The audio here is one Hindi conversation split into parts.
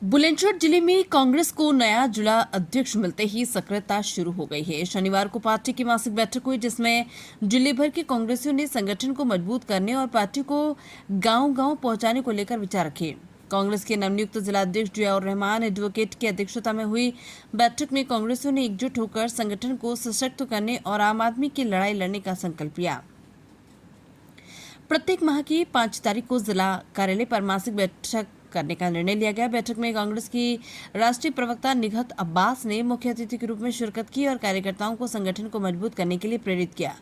बुलंदशहर जिले में कांग्रेस को नया जिला अध्यक्ष मिलते ही सक्रियता शुरू हो गई है। शनिवार को पार्टी की मासिक बैठक हुई, जिसमें जिले भर के कांग्रेसियों ने संगठन को मजबूत करने और पार्टी को गांव-गांव पहुंचाने को लेकर विचार रखे। कांग्रेस के नवनियुक्त जिला अध्यक्ष जियाउर रहमान एडवोकेट की अध्यक्षता में हुई बैठक में कांग्रेसियों ने एकजुट होकर संगठन को सशक्त करने और आम आदमी की लड़ाई लड़ने का संकल्प लिया। प्रत्येक माह की 5 तारीख को जिला कार्यालय पर मासिक बैठक करने का निर्णय लिया गया। बैठक में कांग्रेस की राष्ट्रीय प्रवक्ता निगहत अब्बास ने मुख्य अतिथि के रूप में शिरकत की और कार्यकर्ताओं को संगठन को मजबूत करने के लिए प्रेरित किया।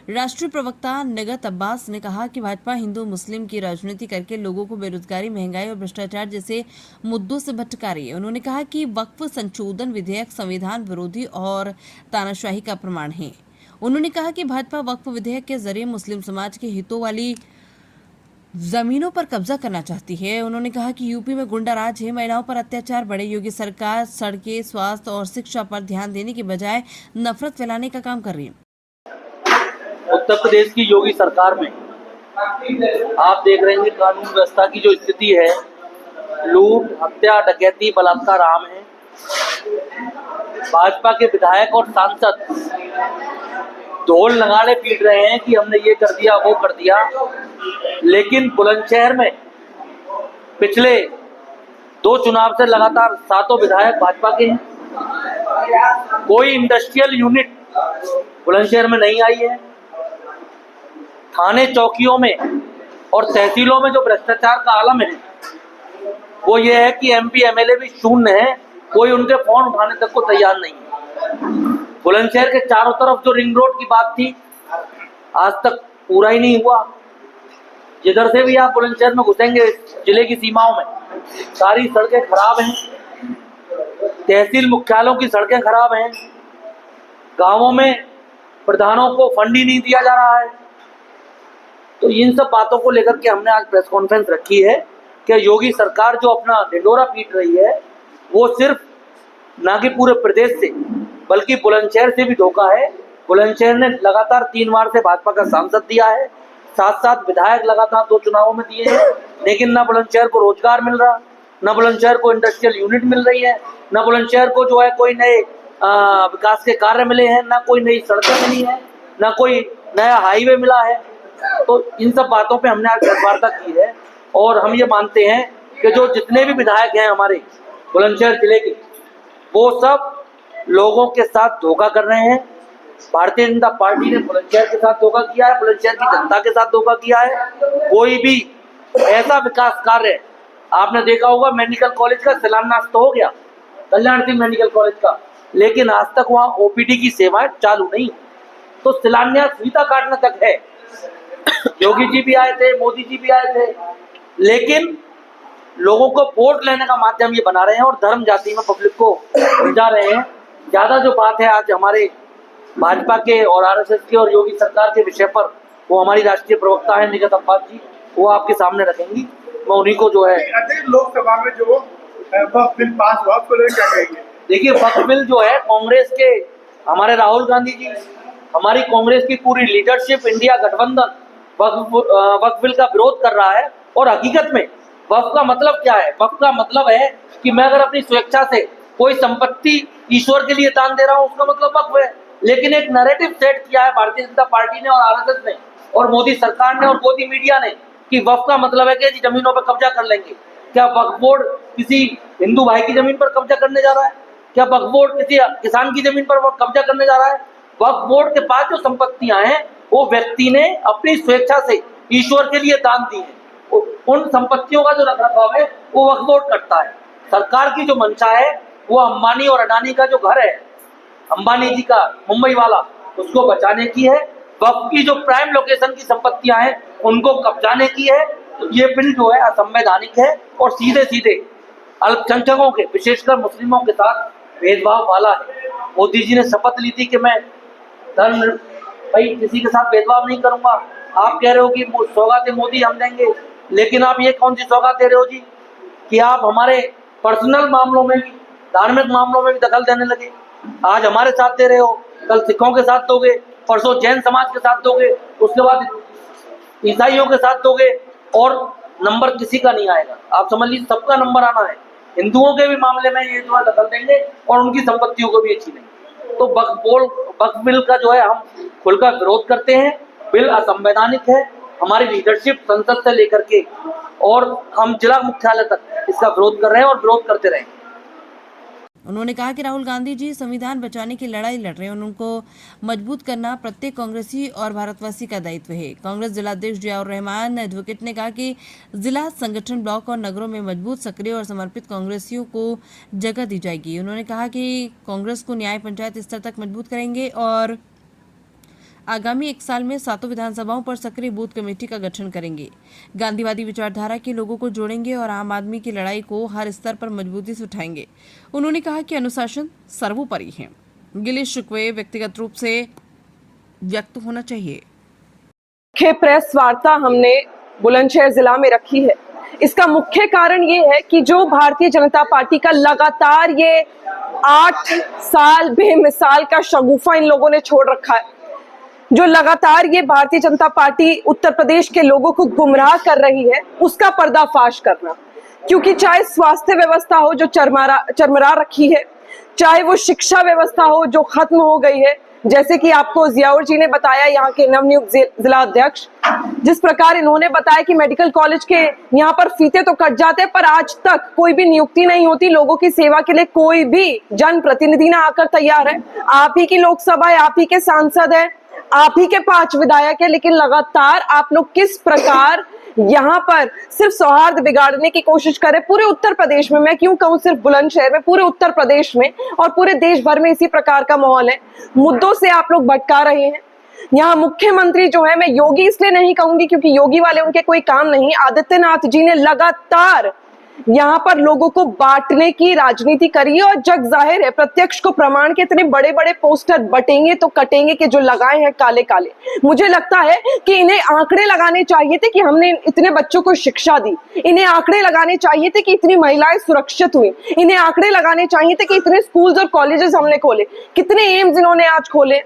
राष्ट्रीय प्रवक्ता निगहत अब्बास ने कहा कि भाजपा हिंदू मुस्लिम की राजनीति करके लोगों को बेरोजगारी, महंगाई और भ्रष्टाचार जैसे मुद्दों से भटका रही है। उन्होंने कहा कि वक्फ संशोधन विधेयक संविधान विरोधी और तानाशाही का प्रमाण है। उन्होंने कहा कि भाजपा वक्फ विधेयक के जरिए मुस्लिम समाज के हितों वाली जमीनों पर कब्जा करना चाहती है। उन्होंने कहा कि यूपी में गुंडा राज है, महिलाओं पर अत्याचार बढ़े। योगी सरकार सड़कें, स्वास्थ्य और शिक्षा पर ध्यान देने के बजाय नफरत फैलाने का काम कर रही है। उत्तर प्रदेश की योगी सरकार में आप देख रहे हैं कानून व्यवस्था की जो स्थिति है, लूट, हत्या, डकैती, बलात्कार आम है। भाजपा के विधायक और सांसद ढोल नगाड़े पीट रहे हैं कि हमने ये कर दिया, वो कर दिया, लेकिन बुलंदशहर में पिछले 2 चुनाव से लगातार 7 विधायक भाजपा के हैं। कोई इंडस्ट्रियल यूनिट बुलंदशहर में नहीं आई है। थाने चौकियों में और तहसीलों में जो भ्रष्टाचार का आलम है वो ये है कि एमपी एमएलए भी शून्य है, कोई उनके फोन उठाने तक को तैयार नहीं है। बुलंदशहर के चारों तरफ जो रिंग रोड की बात थी, आज तक पूरा ही नहीं हुआ। जिधर से भी आप बुलंदशहर में घुसेंगे जिले की सीमाओं में, सारी सड़कें खराब हैं। तहसील मुख्यालयों की सड़कें खराब हैं। गांवों में प्रधानों को फंड ही नहीं दिया जा रहा है। तो इन सब बातों को लेकर के हमने आज प्रेस कॉन्फ्रेंस रखी है कि योगी सरकार जो अपना ढिंढोरा पीट रही है वो सिर्फ ना कि पूरे प्रदेश से बल्कि बुलंदशहर से भी धोखा है। बुलंदशहर ने लगातार 3 बार से भाजपा का सांसद दिया है, 7 विधायक लगातार 2 चुनावों में दिए हैं, लेकिन ना बुलंदशहर को रोजगार मिल रहा, ना बुलंदशहर को इंडस्ट्रियल यूनिट मिल रही है, ना बुलंदशहर को जो है कोई नए विकास के कार्य मिले हैं, ना कोई नई सड़कें मिली है, ना कोई नया हाईवे मिला है। तो इन सब बातों पे हमने आज वार्ता की है और हम ये मानते हैं कि जो जितने भी विधायक हैं हमारे बुलंदशहर जिले के, वो सब लोगों के साथ धोखा कर रहे हैं। भारतीय जनता पार्टी ने बुलंदशहर के साथ धोखा किया है, बुलंदशहर की जनता के साथ धोखा किया है। कोई भी ऐसा विकास कार्य, आपने देखा होगा मेडिकल कॉलेज का शिलान्यास तो हो गया, कल्याण सिंह मेडिकल कॉलेज का, लेकिन आज तक वहाँ ओपीडी की सेवाएं चालू नहीं। तो शिलान्यास फीता काटने तक है। योगी जी भी आए थे, मोदी जी भी आए थे, लेकिन लोगों को वोट लेने का माध्यम ये बना रहे हैं और धर्म जाति में पब्लिक को उलझा रहे हैं। ज्यादा जो बात है आज हमारे भाजपा के और आरएसएस के और योगी सरकार के विषय पर, वो हमारी राष्ट्रीय प्रवक्ता है निगहत अब्बास जी, वो आपके सामने रखेंगी। मैं उन्हीं को जो है लोकसभा में जो वक्फ बिल पास हुआ उसको लेकर क्या कहेंगे? देखिए, वक्फ बिल जो है कांग्रेस के हमारे राहुल गांधी जी, हमारी कांग्रेस की पूरी लीडरशिप, इंडिया गठबंधन वक्फ बिल का विरोध कर रहा है। और हकीकत में वक्फ का मतलब क्या है? वक्फ का मतलब है कि मैं अगर अपनी स्वेच्छा से कोई संपत्ति ईश्वर के लिए दान दे रहा हूँ, उसका मतलब वक्फ है। लेकिन एक नैरेटिव सेट किया है भारतीय जनता पार्टी ने और आरएसएस ने और मोदी सरकार ने और मोदी मीडिया ने कि वक्फ का मतलब है कि जमीनों पर कब्जा कर लेंगे। क्या वक्फ बोर्ड किसी हिंदू भाई की जमीन पर कब्जा करने जा रहा है? क्या वक्फ बोर्ड किसी किसान की जमीन पर कब्जा करने जा रहा है? वक्फ बोर्ड के पास जो संपत्तियां हैं वो व्यक्ति ने अपनी स्वेच्छा से ईश्वर के लिए दान दी है। उन संपत्तियों का जो रखरखाव है वो वक्फ बोर्ड करता है। सरकार की जो मंशा है वो अंबानी और अडानी का जो घर है, अंबानी जी का मुंबई वाला, उसको बचाने की है। वक्फ की जो प्राइम लोकेशन की संपत्तियां हैं उनको कब्जाने की है। तो ये बिल जो है असंवैधानिक है और सीधे सीधे अल्पसंख्यकों के, विशेषकर मुस्लिमों के साथ भेदभाव वाला है। मोदी जी ने शपथ ली थी कि मैं धर्म भाई किसी के साथ भेदभाव नहीं करूंगा। आप कह रहे हो कि सौगातें मोदी हम देंगे, लेकिन आप ये कौन सी सौगात दे रहे हो जी कि आप हमारे पर्सनल मामलों में भी, धार्मिक मामलों में भी दखल देने लगे। आज हमारे साथ दे रहे हो, कल सिखों के साथ दोगे, परसों जैन समाज के साथ दोगे, उसके बाद ईसाइयों के साथ दोगे और नंबर किसी का नहीं आएगा। आप समझ लीजिए सबका नंबर आना है। हिंदुओं के भी मामले में ये जो है दखल देंगे और उनकी संपत्तियों को भी ये छीनेंगे। तो वक्फ बिल का जो है हम खुलकर विरोध करते हैं। बिल असंवैधानिक है। हमारी लीडरशिप संसद से लेकर के और हम जिला मुख्यालय तक इसका विरोध कर रहे हैं और विरोध करते रहेंगे। उन्होंने कहा कि राहुल गांधी जी संविधान बचाने की लड़ाई लड़ रहे हैं और उनको मजबूत करना प्रत्येक कांग्रेसी और भारतवासी का दायित्व है। कांग्रेस जिलाध्यक्ष जियाउर रहमान एडवोकेट ने कहा कि जिला संगठन ब्लॉक और नगरों में मजबूत, सक्रिय और समर्पित कांग्रेसियों को जगह दी जाएगी। उन्होंने कहा कि कांग्रेस को न्याय पंचायत स्तर तक मजबूत करेंगे और आगामी 1 साल में 7 विधानसभाओं पर सक्रिय बूथ कमेटी का गठन करेंगे। गांधीवादी विचारधारा के लोगों को जोड़ेंगे और आम आदमी की लड़ाई को हर स्तर पर मजबूती से उठाएंगे। उन्होंने कहा कि अनुशासन सर्वोपरि है। गिले शिकवे व्यक्तिगत रूप से व्यक्त होना चाहिए। मुख्य प्रेस वार्ता हमने बुलंदशहर जिला में रखी है। इसका मुख्य कारण ये है कि जो भारतीय जनता पार्टी का लगातार ये 8 साल बेमिसाल का शगुफा इन लोगों ने छोड़ रखा है, जो लगातार ये भारतीय जनता पार्टी उत्तर प्रदेश के लोगों को गुमराह कर रही है, उसका पर्दाफाश करना। क्योंकि चाहे स्वास्थ्य व्यवस्था हो जो चरमरा रखी है, चाहे वो शिक्षा व्यवस्था हो जो खत्म हो गई है, जैसे कि आपको जियाउर जी ने बताया, यहाँ के नवनियुक्त जिला अध्यक्ष, जिस प्रकार इन्होंने बताया कि मेडिकल कॉलेज के यहाँ पर फीते तो कट जाते हैं पर आज तक कोई भी नियुक्ति नहीं होती। लोगों की सेवा के लिए कोई भी जनप्रतिनिधि ना आकर तैयार है। आप ही की लोकसभा है, आप ही के सांसद है, आप ही के 5 विधायक है, लेकिन लगातार आप लोग किस प्रकार यहाँ पर सिर्फ सौहार्द बिगाड़ने की कोशिश करें। पूरे उत्तर प्रदेश में, मैं क्यों कहूँ सिर्फ बुलंदशहर में, पूरे उत्तर प्रदेश में और पूरे देश भर में इसी प्रकार का माहौल है। मुद्दों से आप लोग भटका रहे हैं। यहाँ मुख्यमंत्री जो है, मैं योगी इसलिए नहीं कहूंगी क्योंकि योगी वाले उनके कोई काम नहीं, आदित्यनाथ जी ने लगातार यहाँ पर लोगों को बांटने की राजनीति करी है और जग जाहिर है, प्रत्यक्ष को प्रमाण के इतने बड़े बड़े पोस्टर बटेंगे तो कटेंगे के जो लगाए हैं काले काले। मुझे लगता है कि इन्हें आंकड़े लगाने चाहिए थे कि हमने इतने बच्चों को शिक्षा दी, इन्हें आंकड़े लगाने चाहिए थे कि इतनी महिलाएं सुरक्षित हुई, इन्हें आंकड़े लगाने चाहिए थे कि इतने स्कूल्स और कॉलेजेस हमने खोले, कितने एम्स इन्होंने आज खोले,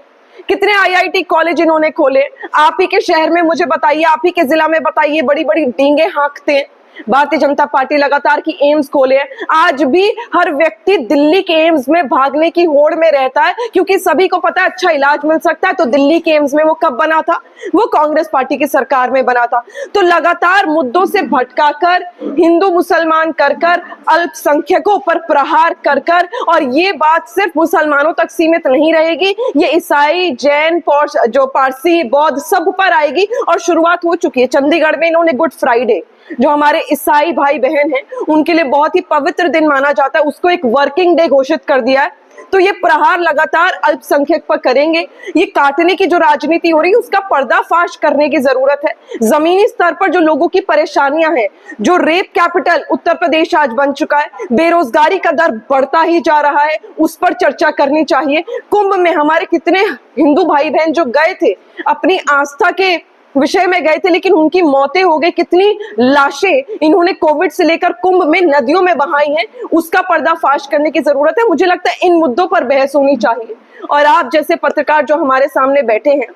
कितने IIT कॉलेज इन्होंने खोले। आप ही के शहर में मुझे बताइए, आप ही के जिला में बताइए, बड़ी बड़ी डींगे हाँकते हैं। भारतीय जनता पार्टी लगातार की एम्स खोले हैं। आज भी हर व्यक्ति दिल्ली के एम्स में भागने की होड़ में रहता है क्योंकि सभी को पता है अच्छा इलाज मिल सकता है। तो दिल्ली के एम्स में वो कब बना था? वो कांग्रेस पार्टी की सरकार में बना था। तो लगातार मुद्दों से भटकाकर, हिंदू मुसलमान कर कर, अल्पसंख्यकों पर प्रहार कर कर, और ये बात सिर्फ मुसलमानों तक सीमित नहीं रहेगी, ये ईसाई, जैन, जो पारसी, बौद्ध सब पर आएगी और शुरुआत हो चुकी है। चंडीगढ़ में इन्होंने गुड फ्राइडे, जो हमारे ईसाई भाई बहन हैं उनके लिए बहुत ही पवित्र दिन माना जाता है, उसको एक वर्किंग डे घोषित कर दिया है। तो ये प्रहार लगातार अल्पसंख्यक पर करेंगे। ये काटने की जो राजनीति हो रही है उसका पर्दाफाश करने की जरूरत है। जमीनी स्तर पर जो लोगों की परेशानियां हैं, जो रेप कैपिटल उत्तर प्रदेश आज बन चुका है, बेरोजगारी का दर बढ़ता ही जा रहा है, उस पर चर्चा करनी चाहिए। कुंभ में हमारे कितने हिंदू भाई बहन जो गए थे, अपनी आस्था के विषय में गए थे लेकिन उनकी मौतें हो गई, कितनी लाशें इन्होंने कोविड से लेकर कुंभ में नदियों में बहाई हैं, उसका पर्दाफाश करने की जरूरत है। मुझे लगता है इन मुद्दों पर बहस होनी चाहिए और आप जैसे पत्रकार जो हमारे सामने बैठे हैं,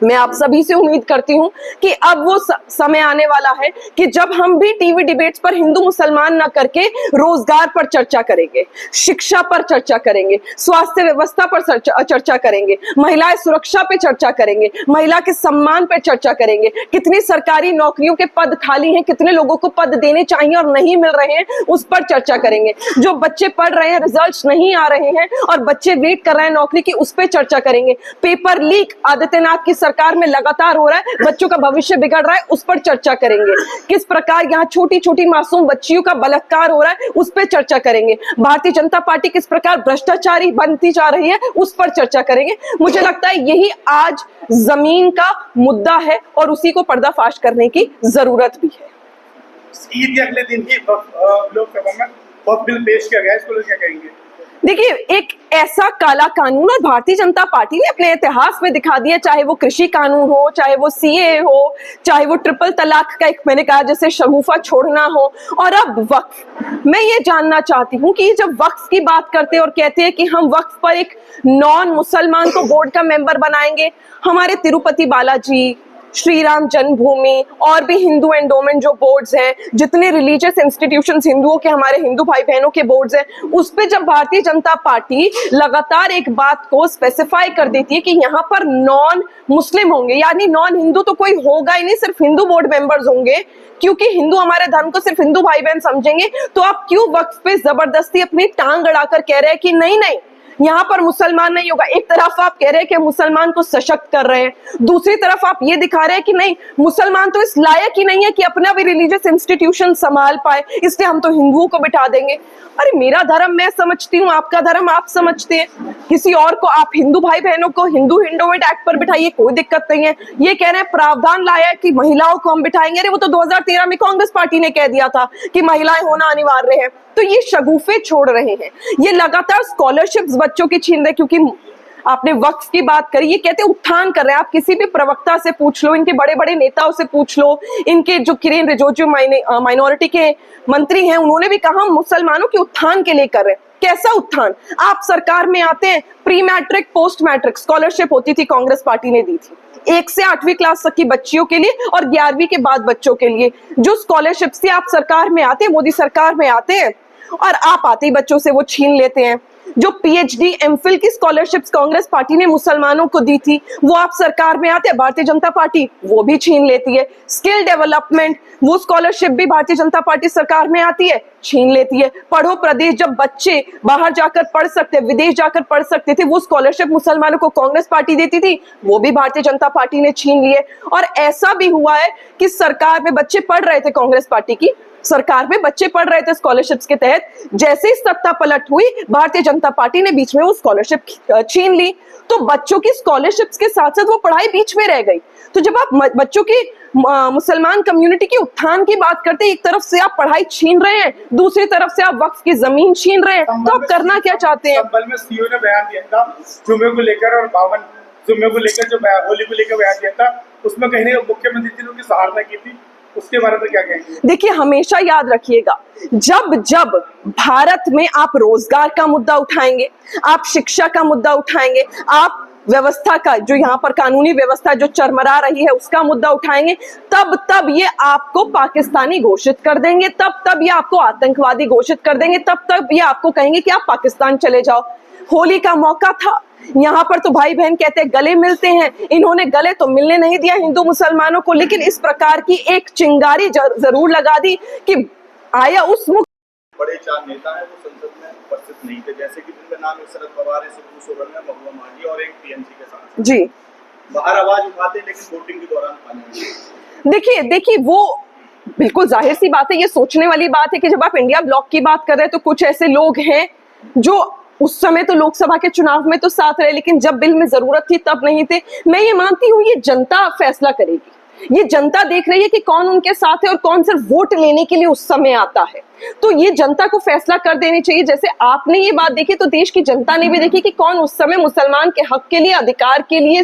मैं आप सभी से उम्मीद करती हूं कि अब वो समय आने वाला है कि जब हम भी टीवी डिबेट्स पर हिंदू मुसलमान ना करके रोजगार पर चर्चा करेंगे, शिक्षा पर चर्चा करेंगे, स्वास्थ्य व्यवस्था पर चर्चा करेंगे, महिला सुरक्षा पे चर्चा करेंगे, महिला के सम्मान पर चर्चा करेंगे, कितनी सरकारी नौकरियों के पद खाली हैं, कितने लोगों को पद देने चाहिए और नहीं मिल रहे हैं, उस पर चर्चा करेंगे। जो बच्चे पढ़ रहे हैं, रिजल्ट्स नहीं आ रहे हैं और बच्चे वेट कर रहे हैं नौकरी की, उस पर चर्चा करेंगे। पेपर लीक आदित्यनाथ की सरकार में लगातार हो रहा है, बच्चों का भविष्य बिगड़ रहा है, उस पर चर्चा करेंगे। किस प्रकार यहाँ छोटी छोटी मासूम बच्चियों का बलात्कार हो रहा है, उस पर चर्चा करेंगे। भारतीय जनता पार्टी किस प्रकार भ्रष्टाचारी बनती जा रही है, उस पर चर्चा करेंगे। मुझे लगता है यही आज जमीन का मुद्दा है और उसी को पर्दाफाश करने की जरूरत भी है। ईद के अगले दिन ही लोकसभा में वक्फ बिल पेश किया गया, इसको क्या कहेंगे? देखिए, एक ऐसा काला कानून और भारतीय जनता पार्टी ने अपने इतिहास में दिखा दिया, चाहे वो कृषि कानून हो, चाहे वो CAA हो, चाहे वो ट्रिपल तलाक का एक मैंने कहा जैसे शगुफा छोड़ना हो, और अब वक्फ। मैं ये जानना चाहती हूँ कि जब वक्फ की बात करते हैं और कहते हैं कि हम वक्फ पर एक नॉन मुसलमान को बोर्ड का मेंबर बनाएंगे, हमारे तिरुपति बालाजी, श्री राम जन्मभूमि और भी हिंदू एंडोमेंट जो बोर्ड्स हैं, जितने रिलीजियस इंस्टीट्यूशंस हिंदुओं के, हमारे हिंदू भाई बहनों के बोर्ड्स हैं, उस पे जब भारतीय जनता पार्टी लगातार एक बात को स्पेसिफाई कर देती है कि यहाँ पर नॉन मुस्लिम होंगे, यानी नॉन हिंदू तो कोई होगा ही नहीं, सिर्फ हिंदू बोर्ड मेंबर्स होंगे, क्योंकि हिंदू हमारे धर्म को सिर्फ हिंदू भाई बहन समझेंगे, तो आप क्यों वक्फ पे जबरदस्ती अपनी टांग अड़ाकर कह रहे हैं कि नहीं नहीं यहाँ पर मुसलमान नहीं होगा। एक तरफ आप कह रहे हैं कि मुसलमान को सशक्त कर रहे हैं, दूसरी तरफ आप ये दिखा रहे हैं कि नहीं, मुसलमान तो इस लायक ही नहीं है कि अपना भी रिलीजियस इंस्टीट्यूशन संभाल पाए, इसलिए हम तो हिंदुओं को बिठा देंगे। अरे मेरा धर्म मैं समझती हूँ, आपका धर्म आप समझते हैं, किसी और को आप हिंदू भाई बहनों को हिंदू एंडोमेंट एक्ट पर बिठाइए, कोई दिक्कत नहीं है। ये कह रहे हैं प्रावधान लाया है कि महिलाओं को हम बिठाएंगे, अरे वो तो 2013 में कांग्रेस पार्टी ने कह दिया था कि महिलाएं होना अनिवार्य है। तो ये शगुफे छोड़ रहे हैं, ये लगातार स्कॉलरशिप्स बच्चों की छीन रहे, क्योंकि आपने वक्फ की बात करी, ये कहते उत्थान कर रहे हैं। आप किसी भी प्रवक्ता से पूछ लो, इनके बड़े बड़े नेताओं से पूछ लो, इनके जो किरेन रिजिजू माइनॉरिटी के मंत्री हैं, उन्होंने भी कहा हम मुसलमानों के उत्थान के लिए कर रहे हैं। कैसा उत्थान? आप सरकार में आते हैं, pre matric post matric scholarship होती थी, कांग्रेस पार्टी ने दी थी 1 से 8वीं क्लास तक की बच्चियों के लिए और 11वीं के बाद बच्चों के लिए। जो स्कॉलरशिप्स थी, आप सरकार में आते हैं, मोदी सरकार में आते हैं और आप आते ही बच्चों से वो छीन लेते हैं। जो पीएचडी एमफिल की स्कॉलरशिप्स कांग्रेस पार्टी ने मुसलमानों को दी थी, वो आप सरकार में आते हैं, भारतीय जनता पार्टी वो भी छीन लेती है। स्किल डेवलपमेंट, वो स्कॉलरशिप भी भारतीय जनता पार्टी सरकार में आती है, छीन लेती है। पढ़ो प्रदेश, जब बच्चे बाहर जाकर पढ़ सकते, विदेश जाकर पढ़ सकते थे, वो स्कॉलरशिप मुसलमानों को कांग्रेस पार्टी देती थी, वो भी भारतीय जनता पार्टी ने छीन लिए। और ऐसा भी हुआ है कि सरकार में बच्चे पढ़ रहे थे, कांग्रेस पार्टी की सरकार में बच्चे पढ़ रहे थे स्कॉलरशिप्स के तहत, जैसे ही सत्ता पलट हुई, भारतीय जनता पार्टी ने बीच में वो स्कॉलरशिप छीन ली। तो बच्चों की स्कॉलरशिप्स के साथ साथ वो पढ़ाई बीच में रह गई। तो जब आप बच्चों की मुसलमान कम्युनिटी के उत्थान की बात करते हैं, एक तरफ से आप पढ़ाई छीन रहे हैं, दूसरी तरफ से आप वक्फ की जमीन छीन रहे हैं, तो आप करना क्या चाहते हैं? संबल में सीओ ने बयान दिया था जुमे को लेकर और 52 जुमे को लेकर, जो होली को लेकर बयान दिया था, उसमें कहीं ना मुख्यमंत्री जी ने उनकी सराहना की थी, उसके बारे में क्या कहेंगे? देखिए, हमेशा याद रखिएगा, जब जब भारत में आप रोजगार का मुद्दा उठाएंगे, आप शिक्षा का मुद्दा उठाएंगे, आप व्यवस्था का, जो यहाँ पर कानूनी व्यवस्था जो चरमरा रही है उसका मुद्दा उठाएंगे, तब तब ये आपको पाकिस्तानी घोषित कर देंगे, तब तब ये आपको आतंकवादी घोषित कर देंगे, तब तब ये आपको कहेंगे कि आप पाकिस्तान चले जाओ। होली का मौका था, यहाँ पर तो भाई बहन कहते हैं गले मिलते हैं, इन्होंने गले तो मिलने नहीं दिया हिंदू मुसलमानों को, लेकिन इस प्रकार की एक चिंगारी जरूर लगा दी कि आया उस बड़े 4 नेता हैं वो संसद में उपस्थित नहीं थे, जैसे कि जिनका नाम है शरद पवार है, शिबू सोरेन है, महुआ मांझी और एक टीएमसी के सांसद जी बाहर आवाज उठाते हैं, लेकिन वोटिंग के दौरान पानी। देखिए वो बिल्कुल जाहिर सी बात है, ये सोचने वाली बात है कि जब आप इंडिया ब्लॉक की बात कर रहे हैं तो कुछ ऐसे लोग हैं जो उस समय तो लोकसभा के चुनाव में तो साथ रहे, लेकिन जब बिल में जरूरत थी तब नहीं थे। मैं ये मानती हूँ ये जनता फैसला करेगी, ये जनता देख रही है कि कौन उनके साथ है और कौन सिर्फ वोट लेने के लिए उस समय आता है, तो ये जनता को फैसला कर देनी चाहिए। जैसे आपने ये बात देखी तो देश की जनता ने भी देखी कि कौन उस समय मुसलमान के हक के लिए, अधिकार के लिए,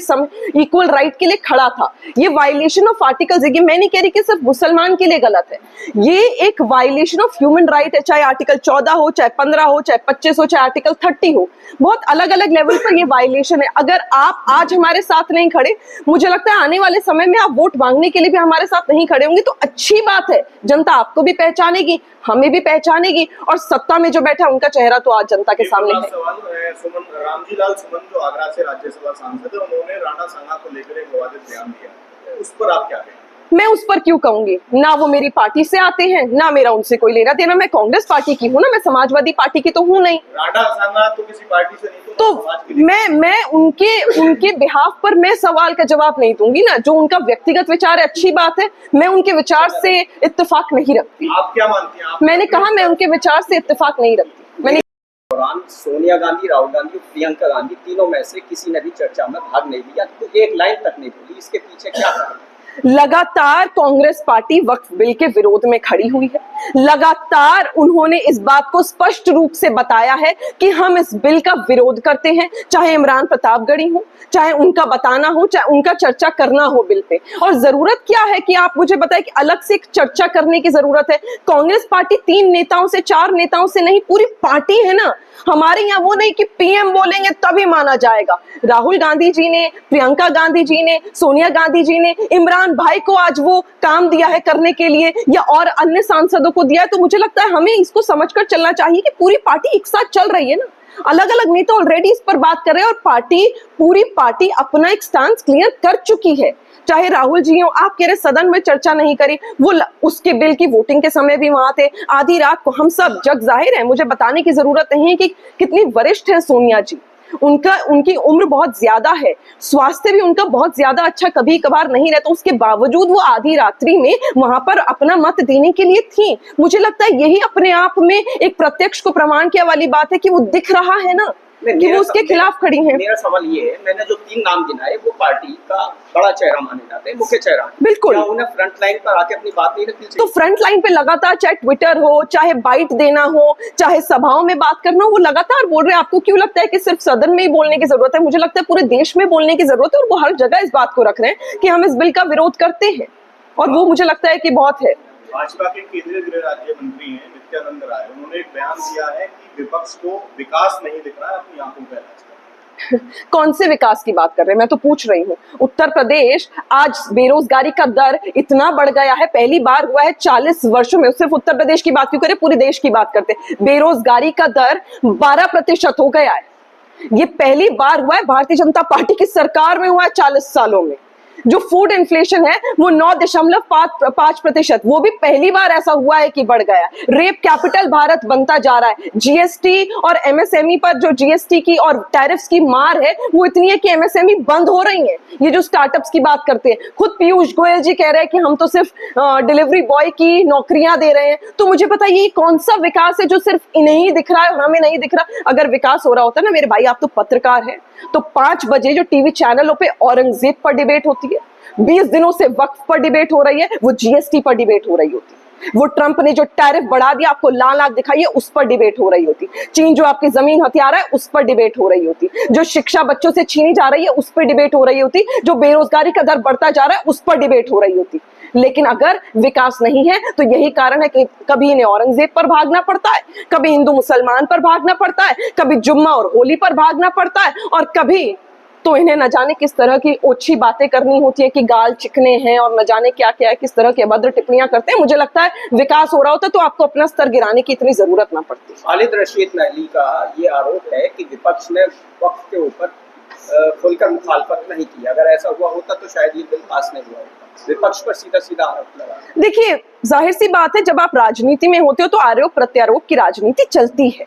इक्वल राइट के लिए खड़ा था। ये वायलेशन ऑफ आर्टिकल्स है, मैं नहीं कह रही कि सिर्फ मुसलमान के लिए गलत है, ये एक वायलेशन ऑफ ह्यूमन राइट है, चाहे आर्टिकल 14 हो, चाहे 15 हो, चाहे 25 हो, चाहे आर्टिकल 30 हो, बहुत अलग अलग लेवल पर ये वायलेशन है। अगर आप आज हमारे साथ नहीं खड़े, मुझे लगता है आने वाले समय में आप वोट मांगने के लिए भी हमारे साथ नहीं खड़े होंगे, तो अच्छी बात है, जनता आपको भी पहचानेगी, हमें भी पहचानेगी, और सत्ता में जो बैठा उनका चेहरा तो आज जनता के सामने है। सुमन रामजी लाल सुमन जो आगरा से राज्यसभा सांसद है, उन्होंने राणा सांगा को लेकर एक विवादित बयान दिया, उस पर आप क्या कहेंगे? मैं उस पर क्यों कहूंगी, ना वो मेरी पार्टी से आते हैं, ना मेरा उनसे कोई लेना देना। मैं कांग्रेस पार्टी की हूँ ना, मैं समाजवादी पार्टी की तो हूँ नहीं। राणा सांगा तो किसी पार्टी से नहीं, तो मैं उनके बिहाफ पर मैं सवाल का जवाब नहीं दूंगी ना। जो उनका व्यक्तिगत विचार है अच्छी बात है, मैं उनके विचार से इत्तेफाक नहीं रखती। आप क्या मानती हैं? मैंने कहा मैं उनके विचार से इत्तेफाक नहीं रखती। मैंने दौरान सोनिया गांधी, राहुल गांधी और प्रियंका गांधी तीनों में से किसी ने भी चर्चा में भाग नहीं लिया, तो एक लाइन तक नहीं बोली, इसके पीछे क्या कारण है? लगातार कांग्रेस पार्टी वक्फ बिल के विरोध में खड़ी हुई है। लगातार उन्होंने इस बात को स्पष्ट रूप से बताया है कि हम इस बिल का विरोध करते हैं, चाहे इमरान प्रतापगढ़ी हो, चाहे उनका बताना हो, चाहे उनका चर्चा करना हो बिल पे। और जरूरत क्या है कि आप मुझे बताएं कि अलग से एक चर्चा करने की जरूरत है? कांग्रेस पार्टी 3 नेताओं से, 4 नेताओं से नहीं, पूरी पार्टी है ना। हमारे यहाँ वो नहीं कि पीएम बोलेंगे तभी माना जाएगा। राहुल गांधी जी ने, प्रियंका गांधी जी ने, सोनिया गांधी जी ने इमरान भाई को आज वो काम दिया है करने के लिए, या और अन्य सांसदों को दिया है, तो मुझे लगता है हमें इसको समझकर चलना चाहिए कि पूरी पार्टी एक साथ चल रही है ना। अलग अलग नेता ऑलरेडी इस पर बात कर रहे हैं और पूरी पार्टी अपना एक स्टांस क्लियर कर चुकी है। चाहे राहुल जी हो, आप कह रहे सदन में चर्चा नहीं करी, वो उसके बिल की वोटिंग के समय भी वहां थे आधी रात को। हम सब जग जाहिर है, मुझे बताने की जरूरत नहीं है कि कितनी वरिष्ठ है सोनिया जी। उनकी उम्र बहुत ज्यादा है, स्वास्थ्य भी उनका बहुत ज्यादा अच्छा कभी कभार नहीं रहता, उसके बावजूद वो आधी रात्रि में वहां पर अपना मत देने के लिए थी। मुझे लगता है यही अपने आप में एक प्रत्यक्ष को प्रमाण किया वाली बात है कि वो दिख रहा है ना कि वो उसके खिलाफ खड़ी हैं। मेरा सवाल ये है, मैंने जो 3 नाम गिनाए वो पार्टी का बड़ा चेहरा माने जाते हैं, मुख्य चेहरा। बिल्कुल। क्या उन्हें फ्रंट लाइन पर आके अपनी बात नहीं रखनी चाहिए? तो फ्रंट लाइन पे लगातार, चाहे ट्विटर हो, चाहे बाइट देना हो, चाहे सभाओं में बात करना हो, वो लगातार बोल रहे हैं। आपको क्यों लगता है कि सिर्फ सदन में ही बोलने की जरूरत है? मुझे लगता है पूरे देश में बोलने की जरूरत है, और वो हर जगह इस बात को रख रहे हैं कि हम इस बिल का विरोध करते हैं, और वो मुझे लगता है कि बहुत है। भाजपा के केंद्रीय गृह राज्य मंत्री हैं नित्यानंद राय, उन्होंने एक बयान दिया है कि विपक्ष को विकास नहीं दिख रहा है, अपनी आंखों का इलाज कर। कौन से विकास की बात कर रहे हैं? मैं तो पूछ रही हूँ। उत्तर प्रदेश आज बेरोजगारी का दर इतना बढ़ गया है, पहली बार हुआ है 40 वर्षों में। सिर्फ उत्तर प्रदेश की बात क्यों करें, पूरे देश की बात करते हैं। बेरोजगारी का दर 12% हो गया है। ये पहली बार हुआ है, भारतीय जनता पार्टी की सरकार में हुआ है 40 सालों में। जो फूड इन्फ्लेशन है वो 9.5%, वो भी पहली बार ऐसा हुआ है कि बढ़ गया। रेप कैपिटल भारत बनता जा रहा है। जीएसटी और एमएसएमई पर जो जीएसटी की और टैरिफ्स की मार है वो इतनी है कि एमएसएमई बंद हो रही है। ये जो स्टार्टअप्स की बात करते हैं, खुद पीयूष गोयल जी कह रहे हैं कि हम तो सिर्फ डिलीवरी बॉय की नौकरियां दे रहे हैं। तो मुझे पता ये कौन सा विकास है जो सिर्फ इन्हें ही दिख रहा है और हमें नहीं दिख रहा? अगर विकास हो रहा होता ना मेरे भाई, आप तो पत्रकार हैं, तो 5 बजे जो टीवी चैनलों पे औरंगजेब पर डिबेट होती है, 20 दिनों से वक्फ पर डिबेट हो रही है, वो जीएसटी पर डिबेट हो रही होती, वो ट्रंप ने जो टैरिफ बढ़ा दिया आपको लाल आंख दिखाई है उस पर डिबेट हो रही होती, चीन जो आपकी जमीन हथिया रहा है उस पर डिबेट हो रही होती, जो शिक्षा बच्चों से छीनी जा रही है उस पर डिबेट हो रही होती, जो बेरोजगारी का दर बढ़ता जा रहा है उस पर डिबेट हो रही होती। लेकिन अगर विकास नहीं है तो यही कारण है कि कभी इन्हें औरंगजेब पर भागना पड़ता है, कभी हिंदू मुसलमान पर भागना पड़ता है, कभी जुम्मा और होली पर भागना पड़ता है, और कभी तो इन्हें न जाने किस तरह की ओछी बातें करनी होती है कि गाल चिकने हैं और न जाने क्या क्या है, किस तरह की अभद्र टिप्पणियां करते हैं। मुझे लगता है विकास हो रहा होता तो आपको अपना स्तर गिराने की इतनी जरूरत ना पड़ती। खालिद रशीद महली का ये आरोप है कि विपक्ष ने वक्फ के ऊपर खुलकर मुखालफत नहीं की। अगर ऐसा हुआ होता तो शायद ये बिल पास नहीं हुआ होता। विपक्ष पर सीधा सीधा आरोप लगा। देखिए, जाहिर सी बात है, जब आप राजनीति में होते हो तो आरोप प्रत्यारोप की राजनीति चलती है,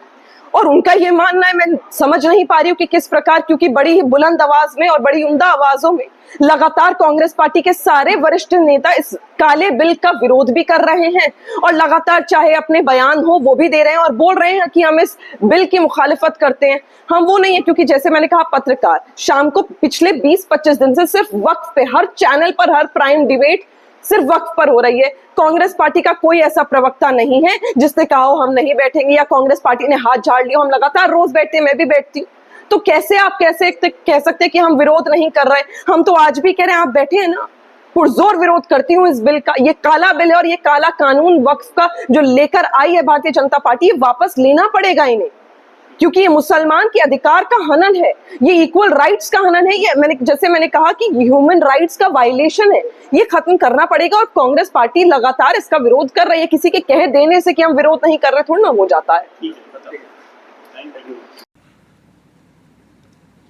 और उनका ये मानना है, मैं समझ नहीं पा रही हूँ कि किस प्रकार, क्योंकि बड़ी ही बुलंद आवाज में और बड़ी उम्दा आवाजों में लगातार कांग्रेस पार्टी के सारे वरिष्ठ नेता इस काले बिल का विरोध भी कर रहे हैं, और लगातार चाहे अपने बयान हो वो भी दे रहे हैं और बोल रहे हैं कि हम इस बिल की मुखालिफत करते हैं। हम वो नहीं है, क्योंकि जैसे मैंने कहा, पत्रकार शाम को पिछले 20-25 दिन से सिर्फ वक्त पे हर चैनल पर हर प्राइम डिबेट सिर्फ वक्त पर हो रही है। कांग्रेस पार्टी का कोई ऐसा प्रवक्ता नहीं है जिसने कहा हो हम नहीं बैठेंगे, या कांग्रेस पार्टी ने हाथ झाड़ लिया, हम लगातार रोज बैठते हैं, मैं भी बैठती हूँ। तो कैसे आप कह सकते हैं कि हम विरोध नहीं कर रहे? हम तो आज भी कह रहे हैं, आप बैठे हैं ना, पुरजोर विरोध करती हूँ इस बिल का। ये काला बिल है और ये काला कानून वक्फ का जो लेकर आई है भारतीय जनता पार्टी, ये वापस लेना पड़ेगा इन्हें, क्योंकि ये मुसलमान के अधिकार का हनन है, ये इक्वल राइट्स का हनन है, ये मैंने कहा कि ह्यूमन राइट्स का वायलेशन है, ये खत्म करना पड़ेगा। और कांग्रेस पार्टी लगातार इसका विरोध कर रही है। किसी के कह देने से कि हम विरोध नहीं कर रहे थोड़ा ना हो जाता है।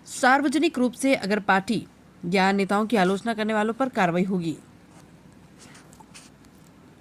सार्वजनिक रूप से अगर पार्टी या नेताओं की आलोचना करने वालों पर कार्रवाई होगी।